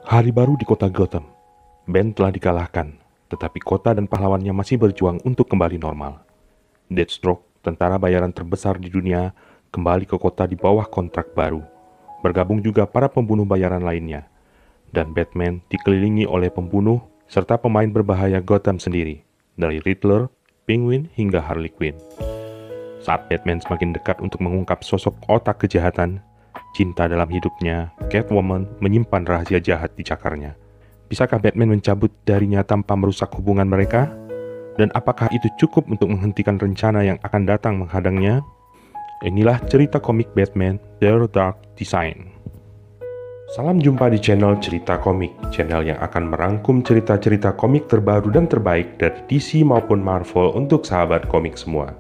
Hari baru di kota Gotham. Ben telah dikalahkan, tetapi kota dan pahlawannya masih berjuang untuk kembali normal. Deathstroke, tentara bayaran terbesar di dunia, kembali ke kota di bawah kontrak baru. Bergabung juga para pembunuh bayaran lainnya. Dan Batman dikelilingi oleh pembunuh serta pemain berbahaya Gotham sendiri, dari Riddler, Penguin hingga Harley Quinn. Saat Batman semakin dekat untuk mengungkap sosok otak kejahatan, cinta dalam hidupnya, Catwoman menyimpan rahasia jahat di cakarnya. Bisakah Batman mencabut darinya tanpa merusak hubungan mereka? Dan apakah itu cukup untuk menghentikan rencana yang akan datang menghadangnya? Inilah cerita komik Batman, The Dark Design. Salam jumpa di channel Cerita Komik, channel yang akan merangkum cerita-cerita komik terbaru dan terbaik dari DC maupun Marvel untuk sahabat komik semua.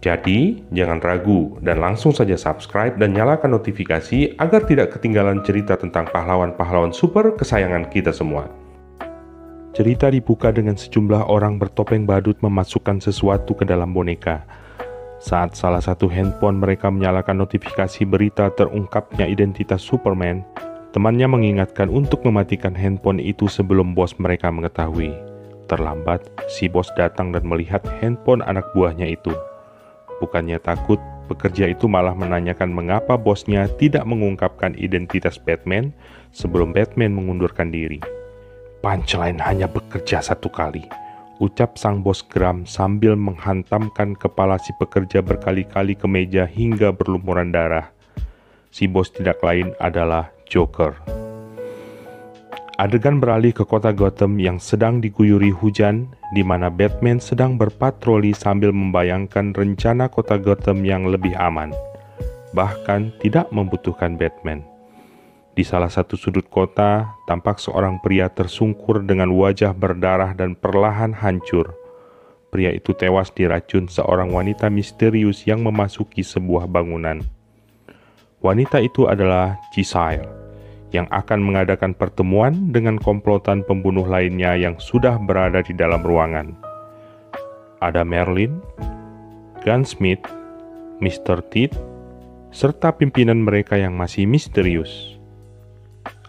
Jadi, jangan ragu dan langsung saja subscribe dan nyalakan notifikasi agar tidak ketinggalan cerita tentang pahlawan-pahlawan super kesayangan kita semua. Cerita dibuka dengan sejumlah orang bertopeng badut memasukkan sesuatu ke dalam boneka. Saat salah satu handphone mereka menyalakan notifikasi berita terungkapnya identitas Superman, temannya mengingatkan untuk mematikan handphone itu sebelum bos mereka mengetahui. Terlambat, si bos datang dan melihat handphone anak buahnya itu. Bukannya takut, pekerja itu malah menanyakan mengapa bosnya tidak mengungkapkan identitas Batman sebelum Batman mengundurkan diri. Punchline hanya bekerja satu kali, ucap sang bos geram sambil menghantamkan kepala si pekerja berkali-kali ke meja hingga berlumuran darah. Si bos tidak lain adalah Joker. Adegan beralih ke kota Gotham yang sedang diguyuri hujan, di mana Batman sedang berpatroli sambil membayangkan rencana kota Gotham yang lebih aman, bahkan tidak membutuhkan Batman. Di salah satu sudut kota, tampak seorang pria tersungkur dengan wajah berdarah dan perlahan hancur. Pria itu tewas diracun seorang wanita misterius yang memasuki sebuah bangunan. Wanita itu adalah Jezzail, yang akan mengadakan pertemuan dengan komplotan pembunuh lainnya yang sudah berada di dalam ruangan. Ada Merlin, Gunsmith, Mr. Teeth, serta pimpinan mereka yang masih misterius.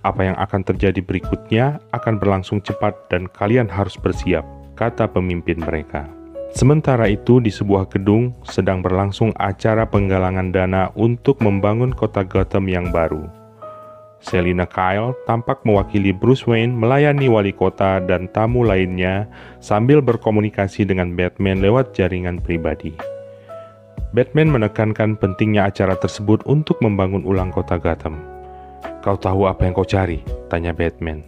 Apa yang akan terjadi berikutnya akan berlangsung cepat dan kalian harus bersiap, kata pemimpin mereka. Sementara itu di sebuah gedung sedang berlangsung acara penggalangan dana untuk membangun kota Gotham yang baru. Selina Kyle tampak mewakili Bruce Wayne melayani wali kota dan tamu lainnya sambil berkomunikasi dengan Batman lewat jaringan pribadi. Batman menekankan pentingnya acara tersebut untuk membangun ulang kota Gotham. "Kau tahu apa yang kau cari?" tanya Batman.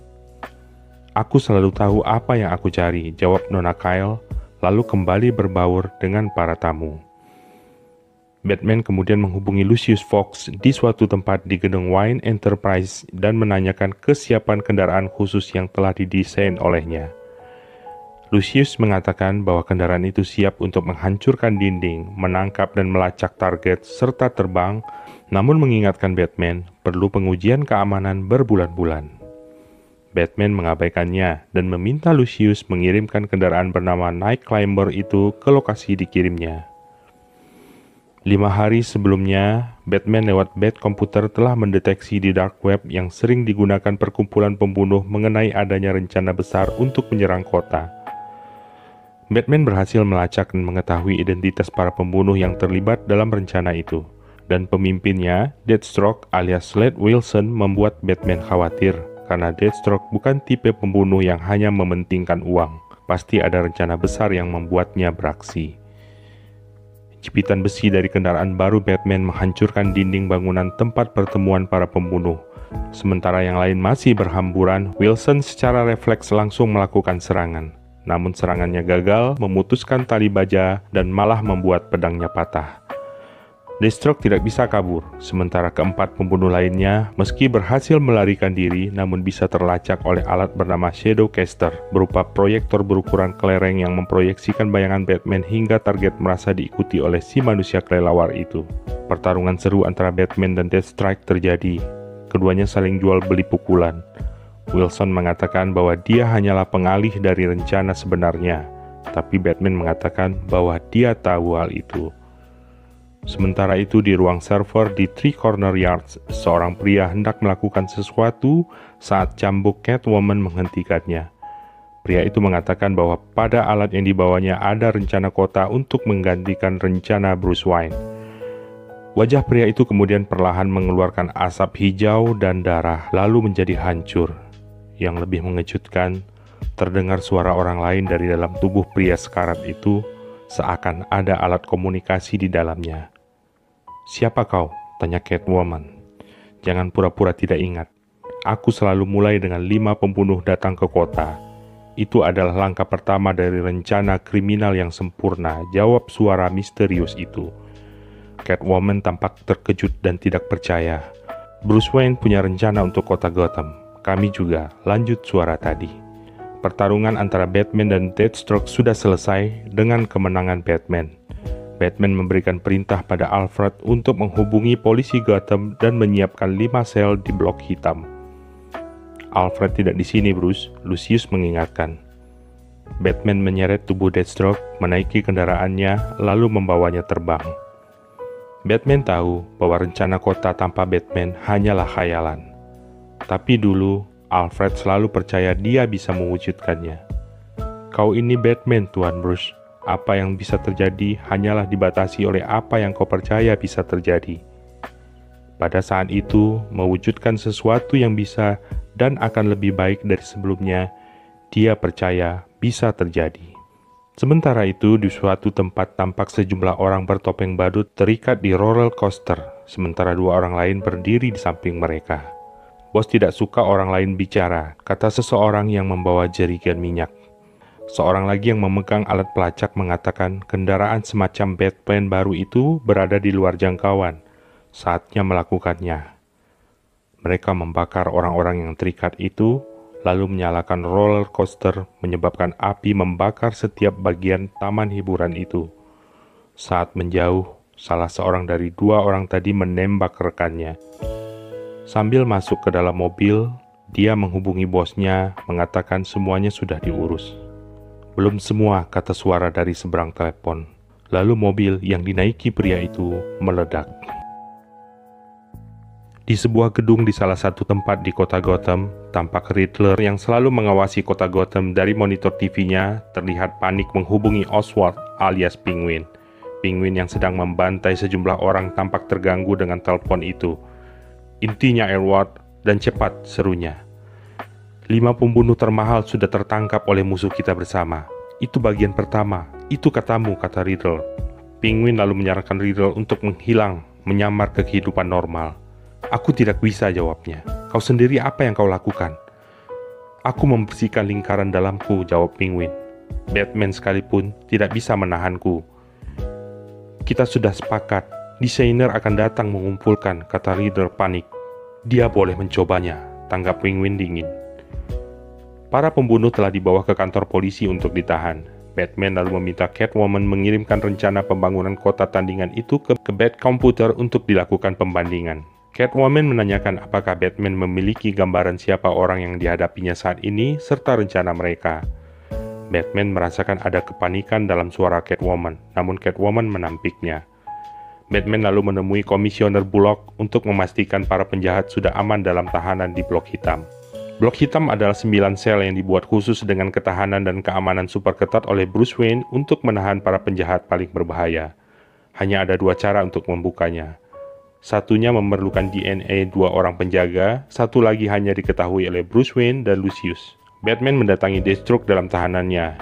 "Aku selalu tahu apa yang aku cari," jawab Nona Kyle, lalu kembali berbaur dengan para tamu. Batman kemudian menghubungi Lucius Fox di suatu tempat di gedung Wayne Enterprise dan menanyakan kesiapan kendaraan khusus yang telah didesain olehnya. Lucius mengatakan bahwa kendaraan itu siap untuk menghancurkan dinding, menangkap dan melacak target, serta terbang, namun mengingatkan Batman perlu pengujian keamanan berbulan-bulan. Batman mengabaikannya dan meminta Lucius mengirimkan kendaraan bernama Night Climber itu ke lokasi dikirimnya. 5 hari sebelumnya, Batman lewat Bat komputer telah mendeteksi di dark web yang sering digunakan perkumpulan pembunuh mengenai adanya rencana besar untuk menyerang kota. Batman berhasil melacak dan mengetahui identitas para pembunuh yang terlibat dalam rencana itu, dan pemimpinnya, Deathstroke alias Slade Wilson, membuat Batman khawatir karena Deathstroke bukan tipe pembunuh yang hanya mementingkan uang. Pasti ada rencana besar yang membuatnya beraksi. Jepitan besi dari kendaraan baru Batman menghancurkan dinding bangunan tempat pertemuan para pembunuh. Sementara yang lain masih berhamburan, Wilson secara refleks langsung melakukan serangan. Namun serangannya gagal, memutuskan tali baja, dan malah membuat pedangnya patah. Deathstroke tidak bisa kabur, sementara keempat pembunuh lainnya meski berhasil melarikan diri namun bisa terlacak oleh alat bernama Shadowcaster berupa proyektor berukuran kelereng yang memproyeksikan bayangan Batman hingga target merasa diikuti oleh si manusia kelelawar itu. Pertarungan seru antara Batman dan Deathstroke terjadi. Keduanya saling jual beli pukulan. Wilson mengatakan bahwa dia hanyalah pengalih dari rencana sebenarnya, tapi Batman mengatakan bahwa dia tahu hal itu. Sementara itu di ruang server di Three Corner Yards, seorang pria hendak melakukan sesuatu saat cambuk Catwoman menghentikannya. Pria itu mengatakan bahwa pada alat yang dibawanya ada rencana kota untuk menggantikan rencana Bruce Wayne. Wajah pria itu kemudian perlahan mengeluarkan asap hijau dan darah, lalu menjadi hancur. Yang lebih mengejutkan, terdengar suara orang lain dari dalam tubuh pria sekarat itu, seakan ada alat komunikasi di dalamnya. "Siapa kau?" tanya Catwoman. "Jangan pura-pura tidak ingat. Aku selalu mulai dengan 5 pembunuh datang ke kota. Itu adalah langkah pertama dari rencana kriminal yang sempurna," jawab suara misterius itu. Catwoman tampak terkejut dan tidak percaya. "Bruce Wayne punya rencana untuk kota Gotham. Kami juga," lanjut suara tadi. Pertarungan antara Batman dan Deathstroke sudah selesai dengan kemenangan Batman. Batman memberikan perintah pada Alfred untuk menghubungi polisi Gotham dan menyiapkan 5 sel di blok hitam. "Alfred tidak di sini, Bruce," Lucius mengingatkan. Batman menyeret tubuh Deathstroke, menaiki kendaraannya, lalu membawanya terbang. Batman tahu bahwa rencana kota tanpa Batman hanyalah khayalan. Tapi dulu, Alfred selalu percaya dia bisa mewujudkannya. "Kau ini Batman, Tuan Bruce. Apa yang bisa terjadi hanyalah dibatasi oleh apa yang kau percaya bisa terjadi." Pada saat itu, mewujudkan sesuatu yang bisa dan akan lebih baik dari sebelumnya, dia percaya bisa terjadi. Sementara itu, di suatu tempat tampak sejumlah orang bertopeng badut terikat di roller coaster, sementara 2 orang lain berdiri di samping mereka. "Bos tidak suka orang lain bicara," kata seseorang yang membawa jerigen minyak. Seorang lagi yang memegang alat pelacak mengatakan kendaraan semacam Batman baru itu berada di luar jangkauan. Saatnya melakukannya. Mereka membakar orang-orang yang terikat itu, lalu menyalakan roller coaster menyebabkan api membakar setiap bagian taman hiburan itu. Saat menjauh, salah seorang dari 2 orang tadi menembak rekannya. Sambil masuk ke dalam mobil, dia menghubungi bosnya, mengatakan semuanya sudah diurus. "Belum semua," kata suara dari seberang telepon. Lalu mobil yang dinaiki pria itu meledak. Di sebuah gedung di salah satu tempat di kota Gotham, tampak Riddler yang selalu mengawasi kota Gotham dari monitor TV-nya terlihat panik menghubungi Oswald alias Penguin. Penguin yang sedang membantai sejumlah orang tampak terganggu dengan telepon itu. "Intinya Edward, dan cepat," serunya. 5 pembunuh termahal sudah tertangkap oleh musuh kita bersama. Itu bagian pertama, itu katamu," kata Riddle. Penguin lalu menyarankan Riddle untuk menghilang, menyamar ke kehidupan normal. "Aku tidak bisa," jawabnya. "Kau sendiri apa yang kau lakukan?" "Aku membersihkan lingkaran dalamku," jawab Penguin. "Batman sekalipun tidak bisa menahanku." "Kita sudah sepakat, desainer akan datang mengumpulkan," kata Riddler panik. "Dia boleh mencobanya," tanggap Penguin dingin. Para pembunuh telah dibawa ke kantor polisi untuk ditahan. Batman lalu meminta Catwoman mengirimkan rencana pembangunan kota tandingan itu ke Bat Computer untuk dilakukan pembandingan. Catwoman menanyakan apakah Batman memiliki gambaran siapa orang yang dihadapinya saat ini serta rencana mereka. Batman merasakan ada kepanikan dalam suara Catwoman, namun Catwoman menampiknya. Batman lalu menemui Komisioner Bullock untuk memastikan para penjahat sudah aman dalam tahanan di blok hitam. Blok hitam adalah 9 sel yang dibuat khusus dengan ketahanan dan keamanan super ketat oleh Bruce Wayne untuk menahan para penjahat paling berbahaya. Hanya ada 2 cara untuk membukanya. Satunya memerlukan DNA 2 orang penjaga, satu lagi hanya diketahui oleh Bruce Wayne dan Lucius. Batman mendatangi Deathstroke dalam tahanannya.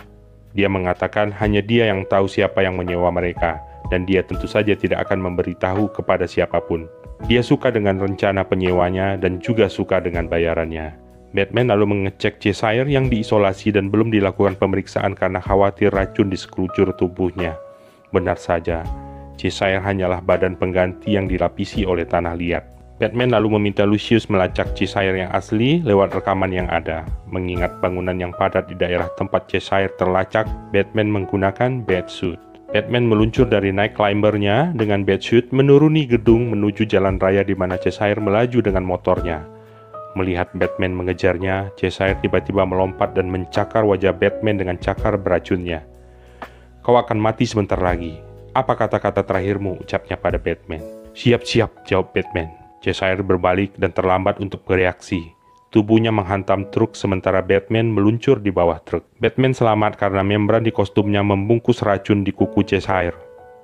Dia mengatakan hanya dia yang tahu siapa yang menyewa mereka, dan dia tentu saja tidak akan memberitahu kepada siapapun. Dia suka dengan rencana penyewanya dan juga suka dengan bayarannya. Batman lalu mengecek Cheshire yang diisolasi dan belum dilakukan pemeriksaan karena khawatir racun di sekujur tubuhnya. Benar saja. Cheshire hanyalah badan pengganti yang dilapisi oleh tanah liat. Batman lalu meminta Lucius melacak Cheshire yang asli lewat rekaman yang ada. Mengingat bangunan yang padat di daerah tempat Cheshire terlacak, Batman menggunakan Batsuit. Batman meluncur dari night climbernya dengan Batsuit menuruni gedung menuju jalan raya di mana Cheshire melaju dengan motornya. Melihat Batman mengejarnya, Cheshire tiba-tiba melompat dan mencakar wajah Batman dengan cakar beracunnya. "Kau akan mati sebentar lagi. Apa kata-kata terakhirmu? Ucapnya pada Batman. Siap-siap, jawab Batman. Cheshire berbalik dan terlambat untuk bereaksi. Tubuhnya menghantam truk sementara Batman meluncur di bawah truk. Batman selamat karena membran di kostumnya membungkus racun di kuku Cheshire.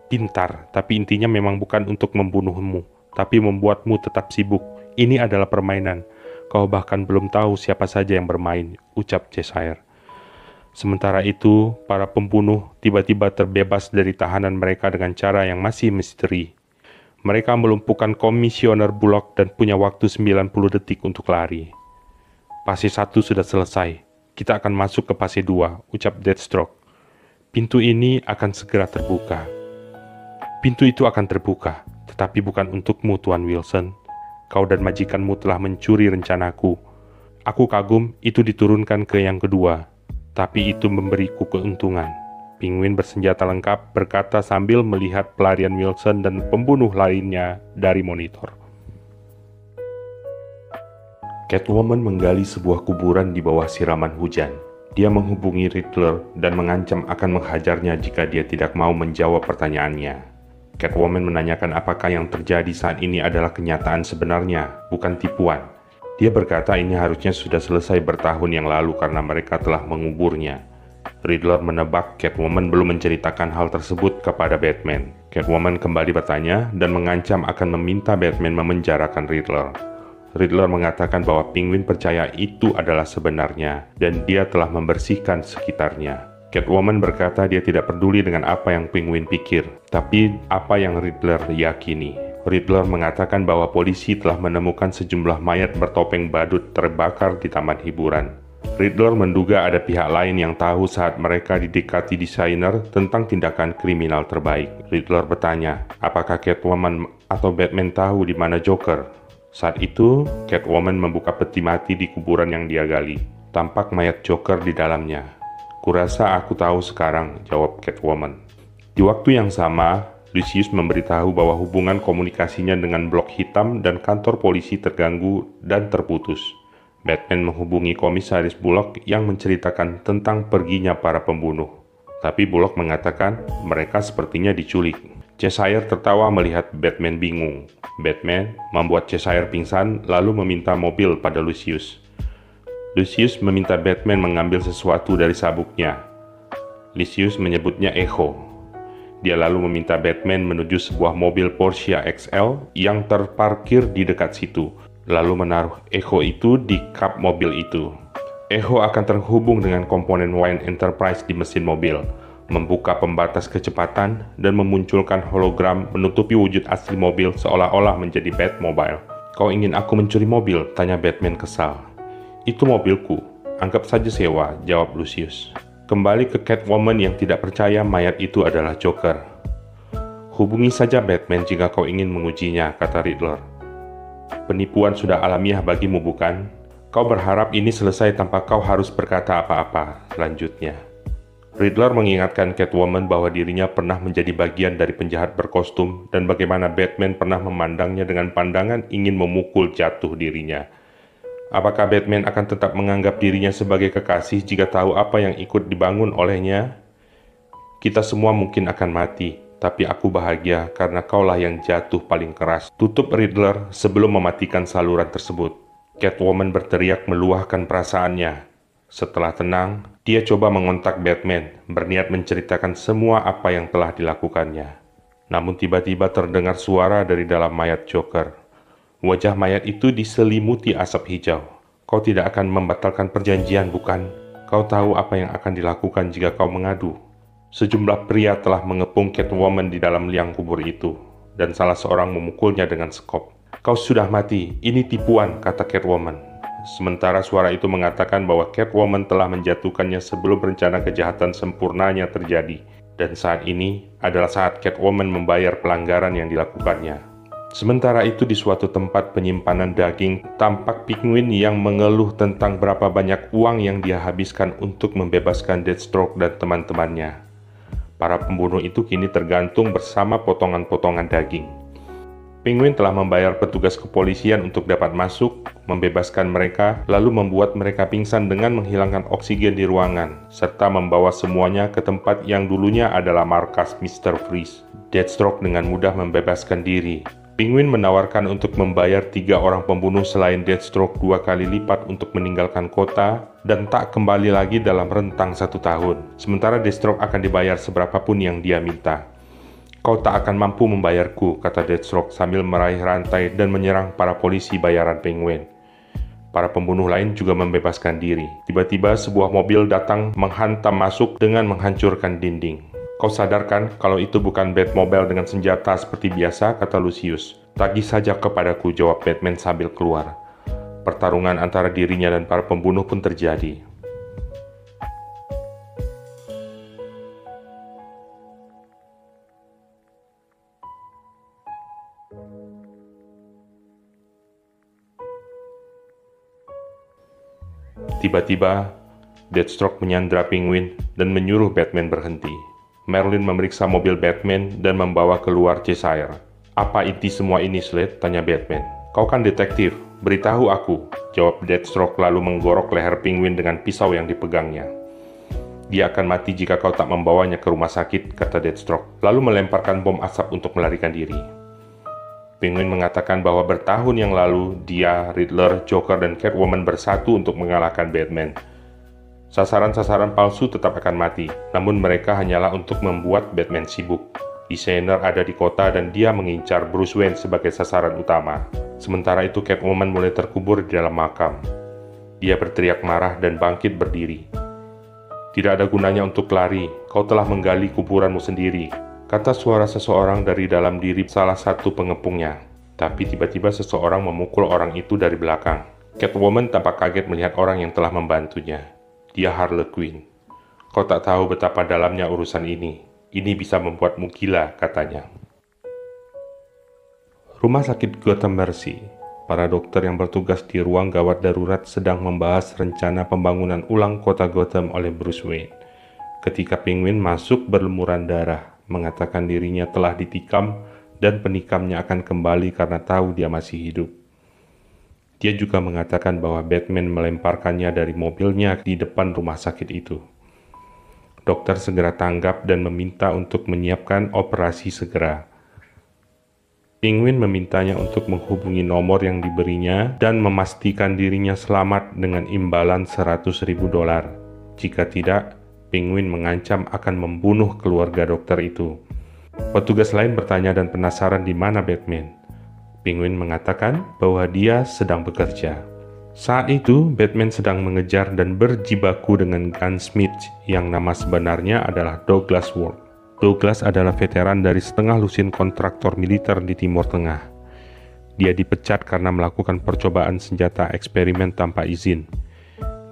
Pintar, tapi intinya memang bukan untuk membunuhmu, tapi membuatmu tetap sibuk. Ini adalah permainan. Kau bahkan belum tahu siapa saja yang bermain, ucap Cheshire. Sementara itu, para pembunuh tiba-tiba terbebas dari tahanan mereka dengan cara yang masih misteri. Mereka melumpuhkan Komisioner Bullock dan punya waktu 90 detik untuk lari. Fase 1 sudah selesai. Kita akan masuk ke fase 2, ucap Deathstroke. Pintu ini akan segera terbuka. Pintu itu akan terbuka, tetapi bukan untukmu, Tuan Wilson. Kau dan majikanmu telah mencuri rencanaku. Aku kagum itu diturunkan ke yang kedua, tapi itu memberiku keuntungan. Penguin bersenjata lengkap berkata sambil melihat pelarian Wilson dan pembunuh lainnya dari monitor. Catwoman menggali sebuah kuburan di bawah siraman hujan. Dia menghubungi Riddler dan mengancam akan menghajarnya jika dia tidak mau menjawab pertanyaannya. Catwoman menanyakan apakah yang terjadi saat ini adalah kenyataan sebenarnya, bukan tipuan. Dia berkata ini harusnya sudah selesai bertahun yang lalu karena mereka telah menguburnya. Riddler menebak Catwoman belum menceritakan hal tersebut kepada Batman. Catwoman kembali bertanya dan mengancam akan meminta Batman memenjarakan Riddler. Riddler mengatakan bahwa Penguin percaya itu adalah sebenarnya dan dia telah membersihkan sekitarnya. Catwoman berkata dia tidak peduli dengan apa yang Penguin pikir, tapi apa yang Riddler yakini. Riddler mengatakan bahwa polisi telah menemukan sejumlah mayat bertopeng badut terbakar di taman hiburan. Riddler menduga ada pihak lain yang tahu saat mereka didekati desainer tentang tindakan kriminal terbaik. Riddler bertanya, apakah Catwoman atau Batman tahu di mana Joker? Saat itu, Catwoman membuka peti mati di kuburan yang dia gali. Tampak mayat Joker di dalamnya. Kurasa aku tahu sekarang, jawab Catwoman. Di waktu yang sama, Lucius memberitahu bahwa hubungan komunikasinya dengan blok hitam dan kantor polisi terganggu dan terputus. Batman menghubungi Komisaris Bullock yang menceritakan tentang perginya para pembunuh. Tapi Bullock mengatakan mereka sepertinya diculik. Cheshire tertawa melihat Batman bingung. Batman membuat Cheshire pingsan lalu meminta mobil pada Lucius. Lucius meminta Batman mengambil sesuatu dari sabuknya. Lucius menyebutnya Echo. Dia lalu meminta Batman menuju sebuah mobil Porsche XL yang terparkir di dekat situ, lalu menaruh Echo itu di kap mobil itu. Echo akan terhubung dengan komponen Wayne Enterprise di mesin mobil, membuka pembatas kecepatan, dan memunculkan hologram menutupi wujud asli mobil seolah-olah menjadi Batmobile. Kau ingin aku mencuri mobil? Tanya Batman kesal. Itu mobilku, anggap saja sewa, jawab Lucius. Kembali ke Catwoman yang tidak percaya mayat itu adalah Joker. Hubungi saja Batman jika kau ingin mengujinya, kata Riddler. Penipuan sudah alamiah bagimu, bukan? Kau berharap ini selesai tanpa kau harus berkata apa-apa, lanjutnya. Riddler mengingatkan Catwoman bahwa dirinya pernah menjadi bagian dari penjahat berkostum dan bagaimana Batman pernah memandangnya dengan pandangan ingin memukul jatuh dirinya. Apakah Batman akan tetap menganggap dirinya sebagai kekasih jika tahu apa yang ikut dibangun olehnya? Kita semua mungkin akan mati, tapi aku bahagia karena kaulah yang jatuh paling keras. Tutup Riddler sebelum mematikan saluran tersebut. Catwoman berteriak meluahkan perasaannya. Setelah tenang, dia coba mengontak Batman, berniat menceritakan semua apa yang telah dilakukannya. Namun tiba-tiba terdengar suara dari dalam mayat Joker. Wajah mayat itu diselimuti asap hijau. Kau tidak akan membatalkan perjanjian, bukan? Kau tahu apa yang akan dilakukan jika kau mengadu. Sejumlah pria telah mengepung Catwoman di dalam liang kubur itu, dan salah seorang memukulnya dengan sekop. Kau sudah mati, ini tipuan, kata Catwoman. Sementara suara itu mengatakan bahwa Catwoman telah menjatuhkannya sebelum rencana kejahatan sempurnanya terjadi. Dan saat ini adalah saat Catwoman membayar pelanggaran yang dilakukannya. Sementara itu di suatu tempat penyimpanan daging, tampak Penguin yang mengeluh tentang berapa banyak uang yang dia habiskan untuk membebaskan Deathstroke dan teman-temannya. Para pembunuh itu kini tergantung bersama potongan-potongan daging. Penguin telah membayar petugas kepolisian untuk dapat masuk, membebaskan mereka, lalu membuat mereka pingsan dengan menghilangkan oksigen di ruangan, serta membawa semuanya ke tempat yang dulunya adalah markas Mr. Freeze. Deathstroke dengan mudah membebaskan diri. Penguin menawarkan untuk membayar 3 orang pembunuh selain Deathstroke 2 kali lipat untuk meninggalkan kota dan tak kembali lagi dalam rentang 1 tahun. Sementara Deathstroke akan dibayar seberapapun yang dia minta. Kau tak akan mampu membayarku, kata Deathstroke sambil meraih rantai dan menyerang para polisi bayaran Penguin. Para pembunuh lain juga membebaskan diri. Tiba-tiba sebuah mobil datang menghantam masuk dengan menghancurkan dinding. Kau sadarkan kalau itu bukan Batmobile dengan senjata seperti biasa, kata Lucius. Tagih saja kepadaku, jawab Batman sambil keluar. Pertarungan antara dirinya dan para pembunuh pun terjadi. Tiba-tiba, Deathstroke menyandra Penguin dan menyuruh Batman berhenti. Merlin memeriksa mobil Batman dan membawa keluar Cheshire. Apa inti semua ini, Slade? Tanya Batman. Kau kan detektif, beritahu aku, jawab Deathstroke lalu menggorok leher Penguin dengan pisau yang dipegangnya. Dia akan mati jika kau tak membawanya ke rumah sakit, kata Deathstroke, lalu melemparkan bom asap untuk melarikan diri. Penguin mengatakan bahwa bertahun yang lalu dia, Riddler, Joker, dan Catwoman bersatu untuk mengalahkan Batman. Sasaran-sasaran palsu tetap akan mati, namun mereka hanyalah untuk membuat Batman sibuk. Desainer ada di kota dan dia mengincar Bruce Wayne sebagai sasaran utama. Sementara itu Catwoman mulai terkubur di dalam makam. Dia berteriak marah dan bangkit berdiri. Tidak ada gunanya untuk lari, kau telah menggali kuburanmu sendiri, kata suara seseorang dari dalam diri salah satu pengepungnya. Tapi tiba-tiba seseorang memukul orang itu dari belakang. Catwoman tampak kaget melihat orang yang telah membantunya. Dia Harley Quinn. Kau tak tahu betapa dalamnya urusan ini. Ini bisa membuatmu gila, katanya. Rumah sakit Gotham Mercy. Para dokter yang bertugas di ruang gawat darurat sedang membahas rencana pembangunan ulang kota Gotham oleh Bruce Wayne. Ketika Penguin masuk berlumuran darah, mengatakan dirinya telah ditikam dan penikamnya akan kembali karena tahu dia masih hidup. Dia juga mengatakan bahwa Batman melemparkannya dari mobilnya di depan rumah sakit itu. Dokter segera tanggap dan meminta untuk menyiapkan operasi segera. Penguin memintanya untuk menghubungi nomor yang diberinya dan memastikan dirinya selamat dengan imbalan $100.000. Jika tidak, Penguin mengancam akan membunuh keluarga dokter itu. Petugas lain bertanya dan penasaran di mana Batman. Penguin mengatakan bahwa dia sedang bekerja. Saat itu, Batman sedang mengejar dan berjibaku dengan gunsmith yang nama sebenarnya adalah Douglas Ward. Douglas adalah veteran dari setengah lusin kontraktor militer di Timur Tengah. Dia dipecat karena melakukan percobaan senjata eksperimen tanpa izin.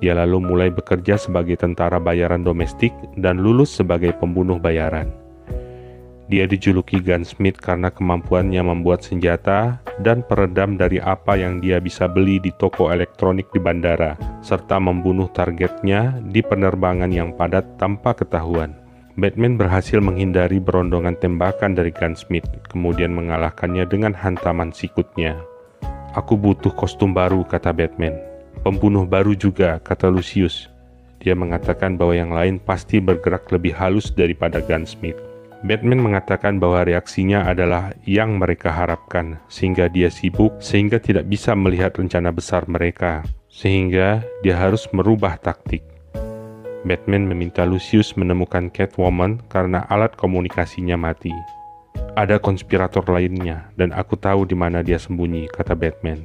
Dia lalu mulai bekerja sebagai tentara bayaran domestik dan lulus sebagai pembunuh bayaran. Dia dijuluki gunsmith karena kemampuannya membuat senjata dan peredam dari apa yang dia bisa beli di toko elektronik di bandara, serta membunuh targetnya di penerbangan yang padat tanpa ketahuan. Batman berhasil menghindari berondongan tembakan dari gunsmith, kemudian mengalahkannya dengan hantaman sikutnya. Aku butuh kostum baru, kata Batman. Pembunuh baru juga, kata Lucius. Dia mengatakan bahwa yang lain pasti bergerak lebih halus daripada gunsmith. Batman mengatakan bahwa reaksinya adalah yang mereka harapkan, sehingga dia sibuk, sehingga tidak bisa melihat rencana besar mereka, sehingga dia harus merubah taktik. Batman meminta Lucius menemukan Catwoman karena alat komunikasinya mati. Ada konspirator lainnya, dan aku tahu di mana dia sembunyi, kata Batman.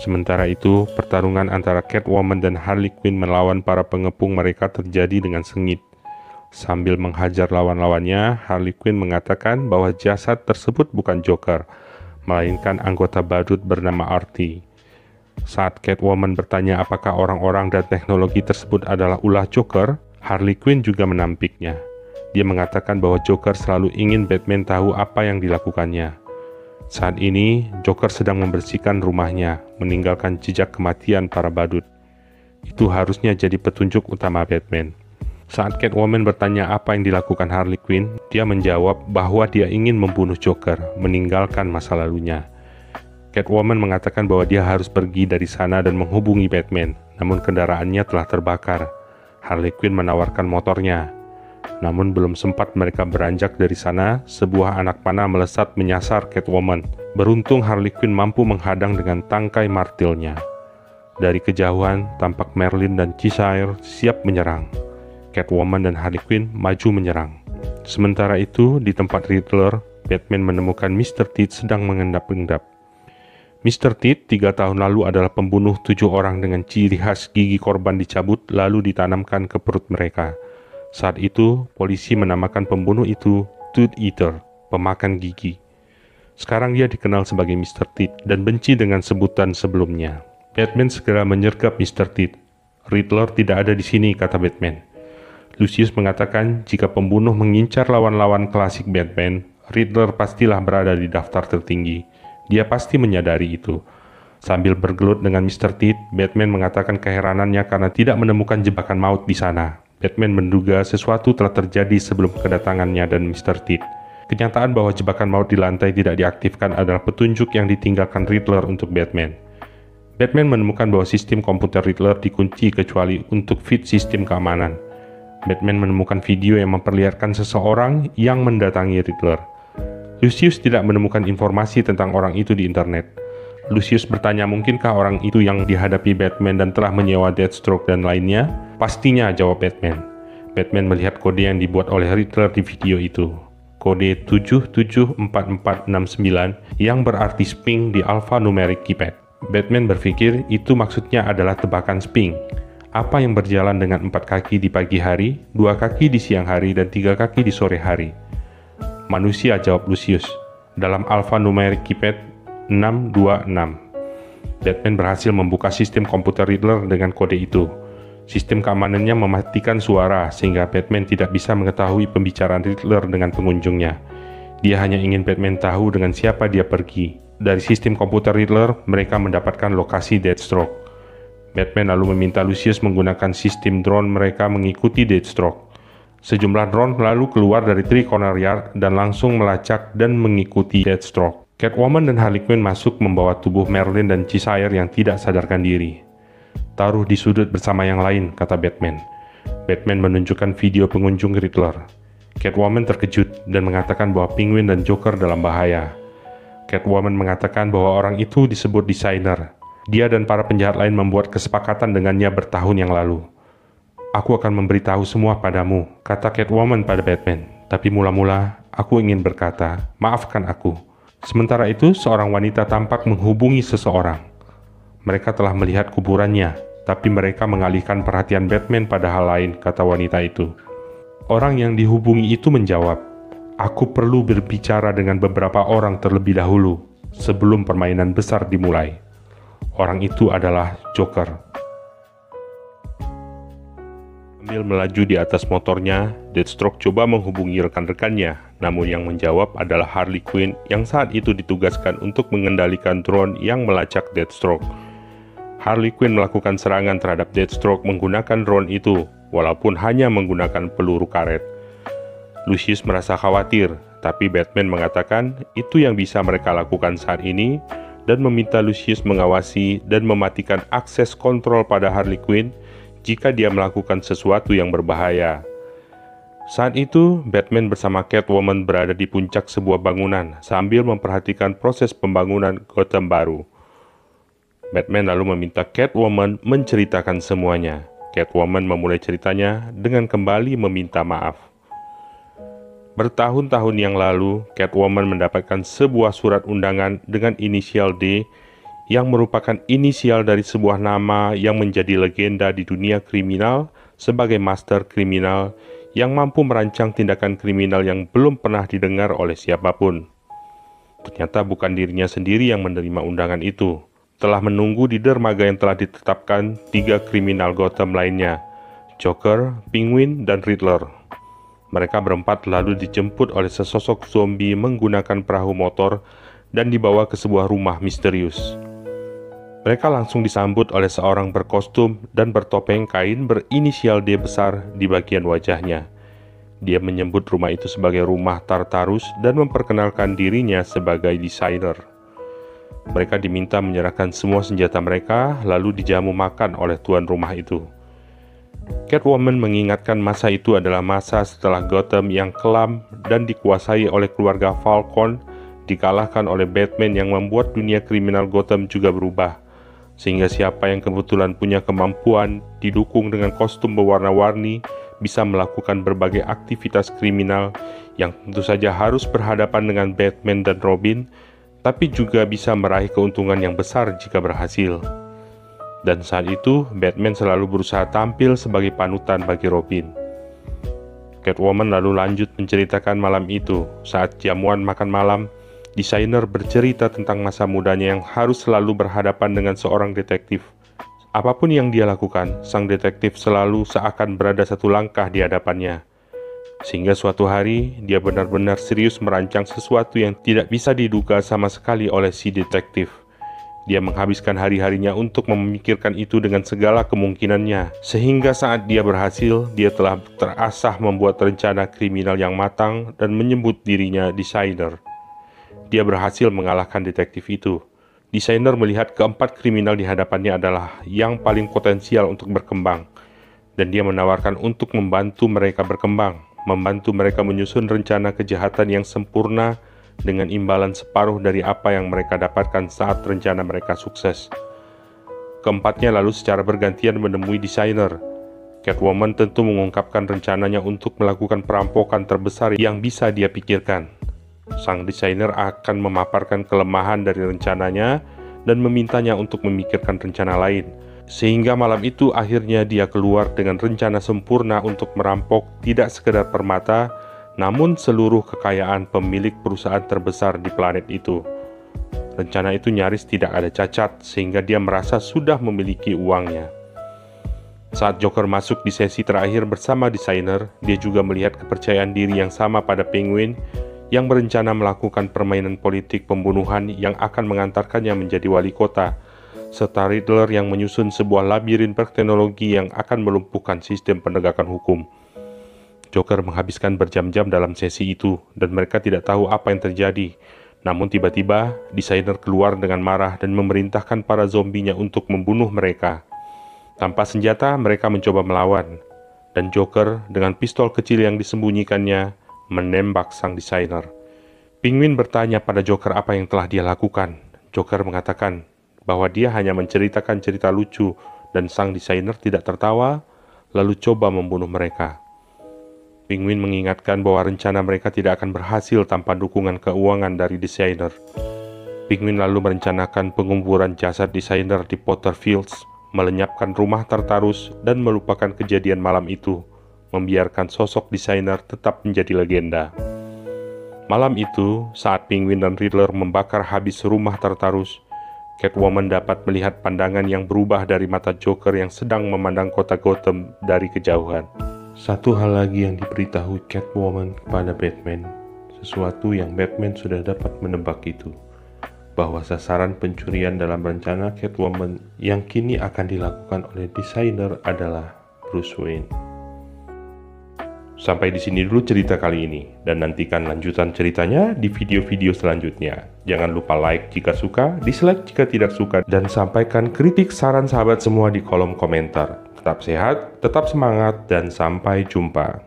Sementara itu, pertarungan antara Catwoman dan Harley Quinn melawan para pengepung mereka terjadi dengan sengit. Sambil menghajar lawan-lawannya, Harley Quinn mengatakan bahwa jasad tersebut bukan Joker, melainkan anggota badut bernama Artie. Saat Catwoman bertanya apakah orang-orang dan teknologi tersebut adalah ulah Joker, Harley Quinn juga menampiknya. Dia mengatakan bahwa Joker selalu ingin Batman tahu apa yang dilakukannya. Saat ini, Joker sedang membersihkan rumahnya, meninggalkan jejak kematian para badut. Itu harusnya jadi petunjuk utama Batman. Saat Catwoman bertanya apa yang dilakukan Harley Quinn, dia menjawab bahwa dia ingin membunuh Joker, meninggalkan masa lalunya. Catwoman mengatakan bahwa dia harus pergi dari sana dan menghubungi Batman, namun kendaraannya telah terbakar. Harley Quinn menawarkan motornya. Namun belum sempat mereka beranjak dari sana, sebuah anak panah melesat menyasar Catwoman. Beruntung Harley Quinn mampu menghadang dengan tangkai martilnya. Dari kejauhan, tampak Merlin dan Cheshire siap menyerang. Catwoman dan Harley Quinn maju menyerang. Sementara itu, di tempat Riddler, Batman menemukan Mr. Teeth sedang mengendap-endap. Mr. Teeth 3 tahun lalu adalah pembunuh 7 orang dengan ciri khas gigi korban dicabut lalu ditanamkan ke perut mereka. Saat itu, polisi menamakan pembunuh itu Tooth Eater, pemakan gigi. Sekarang dia dikenal sebagai Mr. Teeth dan benci dengan sebutan sebelumnya. Batman segera menyergap Mr. Teeth. Riddler tidak ada di sini, kata Batman. Lucius mengatakan jika pembunuh mengincar lawan-lawan klasik Batman, Riddler pastilah berada di daftar tertinggi. Dia pasti menyadari itu. Sambil bergelut dengan Mr. Teeth, Batman mengatakan keheranannya karena tidak menemukan jebakan maut di sana. Batman menduga sesuatu telah terjadi sebelum kedatangannya dan Mr. Teeth. Kenyataan bahwa jebakan maut di lantai tidak diaktifkan adalah petunjuk yang ditinggalkan Riddler untuk Batman. Batman menemukan bahwa sistem komputer Riddler dikunci kecuali untuk feed sistem keamanan. Batman menemukan video yang memperlihatkan seseorang yang mendatangi Riddler. Lucius tidak menemukan informasi tentang orang itu di internet. Lucius bertanya mungkinkah orang itu yang dihadapi Batman dan telah menyewa Deathstroke dan lainnya? Pastinya, jawab Batman. Batman melihat kode yang dibuat oleh Riddler di video itu. Kode 774469 yang berarti Sphinx di alphanumeric keypad. Batman berpikir itu maksudnya adalah tebakan Sphinx. Apa yang berjalan dengan 4 kaki di pagi hari, 2 kaki di siang hari, dan 3 kaki di sore hari? Manusia, jawab Lucius. Dalam alphanumeric keypad 626. Batman berhasil membuka sistem komputer Riddler dengan kode itu. Sistem keamanannya mematikan suara sehingga Batman tidak bisa mengetahui pembicaraan Riddler dengan pengunjungnya. Dia hanya ingin Batman tahu dengan siapa dia pergi. Dari sistem komputer Riddler, mereka mendapatkan lokasi Deathstroke. Batman lalu meminta Lucius menggunakan sistem drone mereka mengikuti Deathstroke. Sejumlah drone lalu keluar dari Three Corner Yard dan langsung melacak dan mengikuti Deathstroke. Catwoman dan Harley Quinn masuk membawa tubuh Merlin dan Cheshire yang tidak sadarkan diri. Taruh di sudut bersama yang lain, kata Batman. Batman menunjukkan video pengunjung Riddler. Catwoman terkejut dan mengatakan bahwa Penguin dan Joker dalam bahaya. Catwoman mengatakan bahwa orang itu disebut desainer. Dia dan para penjahat lain membuat kesepakatan dengannya bertahun yang lalu. Aku akan memberitahu semua padamu, kata Catwoman pada Batman. Tapi mula-mula, aku ingin berkata, maafkan aku. Sementara itu, seorang wanita tampak menghubungi seseorang. Mereka telah melihat kuburannya, tapi mereka mengalihkan perhatian Batman pada hal lain, kata wanita itu. Orang yang dihubungi itu menjawab, aku perlu berbicara dengan beberapa orang terlebih dahulu, sebelum permainan besar dimulai. Orang itu adalah Joker. Sambil melaju di atas motornya, Deathstroke coba menghubungi rekan-rekannya, namun yang menjawab adalah Harley Quinn yang saat itu ditugaskan untuk mengendalikan drone yang melacak Deathstroke. Harley Quinn melakukan serangan terhadap Deathstroke menggunakan drone itu, walaupun hanya menggunakan peluru karet. Lucius merasa khawatir, tapi Batman mengatakan itu yang bisa mereka lakukan saat ini, dan meminta Lucius mengawasi dan mematikan akses kontrol pada Harley Quinn jika dia melakukan sesuatu yang berbahaya. Saat itu, Batman bersama Catwoman berada di puncak sebuah bangunan sambil memperhatikan proses pembangunan Gotham baru. Batman lalu meminta Catwoman menceritakan semuanya. Catwoman memulai ceritanya dengan kembali meminta maaf. Bertahun-tahun yang lalu, Catwoman mendapatkan sebuah surat undangan dengan inisial D yang merupakan inisial dari sebuah nama yang menjadi legenda di dunia kriminal sebagai master kriminal yang mampu merancang tindakan kriminal yang belum pernah didengar oleh siapapun. Ternyata bukan dirinya sendiri yang menerima undangan itu. Telah menunggu di dermaga yang telah ditetapkan 3 kriminal Gotham lainnya, Joker, Penguin, dan Riddler. Mereka berempat lalu dijemput oleh sesosok zombie menggunakan perahu motor dan dibawa ke sebuah rumah misterius. Mereka langsung disambut oleh seorang berkostum dan bertopeng kain berinisial D besar di bagian wajahnya. Dia menyebut rumah itu sebagai rumah Tartarus dan memperkenalkan dirinya sebagai desainer. Mereka diminta menyerahkan semua senjata mereka, lalu dijamu makan oleh tuan rumah itu. Catwoman mengingatkan masa itu adalah masa setelah Gotham yang kelam dan dikuasai oleh keluarga Falcone dikalahkan oleh Batman yang membuat dunia kriminal Gotham juga berubah. Sehingga siapa yang kebetulan punya kemampuan, didukung dengan kostum berwarna-warni, bisa melakukan berbagai aktivitas kriminal yang tentu saja harus berhadapan dengan Batman dan Robin, tapi juga bisa meraih keuntungan yang besar jika berhasil. Dan saat itu, Batman selalu berusaha tampil sebagai panutan bagi Robin. Catwoman lalu lanjut menceritakan malam itu. Saat jamuan makan malam, desainer bercerita tentang masa mudanya yang harus selalu berhadapan dengan seorang detektif. Apapun yang dia lakukan, sang detektif selalu seakan berada satu langkah di hadapannya. Sehingga suatu hari, dia benar-benar serius merancang sesuatu yang tidak bisa diduga sama sekali oleh si detektif. Dia menghabiskan hari-harinya untuk memikirkan itu dengan segala kemungkinannya. Sehingga saat dia berhasil, dia telah terasah membuat rencana kriminal yang matang dan menyebut dirinya desainer. Dia berhasil mengalahkan detektif itu. Desainer melihat keempat kriminal di hadapannya adalah yang paling potensial untuk berkembang. Dan dia menawarkan untuk membantu mereka berkembang, membantu mereka menyusun rencana kejahatan yang sempurna dengan imbalan separuh dari apa yang mereka dapatkan saat rencana mereka sukses. Keempatnya lalu secara bergantian menemui desainer. Catwoman tentu mengungkapkan rencananya untuk melakukan perampokan terbesar yang bisa dia pikirkan. Sang desainer akan memaparkan kelemahan dari rencananya dan memintanya untuk memikirkan rencana lain. Sehingga malam itu akhirnya dia keluar dengan rencana sempurna untuk merampok tidak sekedar permata, namun seluruh kekayaan pemilik perusahaan terbesar di planet itu. Rencana itu nyaris tidak ada cacat, sehingga dia merasa sudah memiliki uangnya. Saat Joker masuk di sesi terakhir bersama desainer, dia juga melihat kepercayaan diri yang sama pada Penguin, yang berencana melakukan permainan politik pembunuhan yang akan mengantarkannya menjadi wali kota, serta Riddler yang menyusun sebuah labirin berteknologi yang akan melumpuhkan sistem penegakan hukum. Joker menghabiskan berjam-jam dalam sesi itu, dan mereka tidak tahu apa yang terjadi. Namun tiba-tiba, desainer keluar dengan marah dan memerintahkan para zombinya untuk membunuh mereka. Tanpa senjata, mereka mencoba melawan. Dan Joker, dengan pistol kecil yang disembunyikannya, menembak sang desainer. Penguin bertanya pada Joker apa yang telah dia lakukan. Joker mengatakan bahwa dia hanya menceritakan cerita lucu, dan sang desainer tidak tertawa, lalu coba membunuh mereka. Penguin mengingatkan bahwa rencana mereka tidak akan berhasil tanpa dukungan keuangan dari desainer. Penguin lalu merencanakan penguburan jasad desainer di Potter Fields, melenyapkan rumah Tartarus, dan melupakan kejadian malam itu, membiarkan sosok desainer tetap menjadi legenda. Malam itu, saat Penguin dan Riddler membakar habis rumah Tartarus, Catwoman dapat melihat pandangan yang berubah dari mata Joker yang sedang memandang kota Gotham dari kejauhan. Satu hal lagi yang diberitahu Catwoman kepada Batman, sesuatu yang Batman sudah dapat menebak itu, bahwa sasaran pencurian dalam rencana Catwoman yang kini akan dilakukan oleh desainer adalah Bruce Wayne. Sampai di sini dulu cerita kali ini, dan nantikan lanjutan ceritanya di video-video selanjutnya. Jangan lupa like jika suka, dislike jika tidak suka, dan sampaikan kritik saran sahabat semua di kolom komentar. Tetap sehat, tetap semangat, dan sampai jumpa.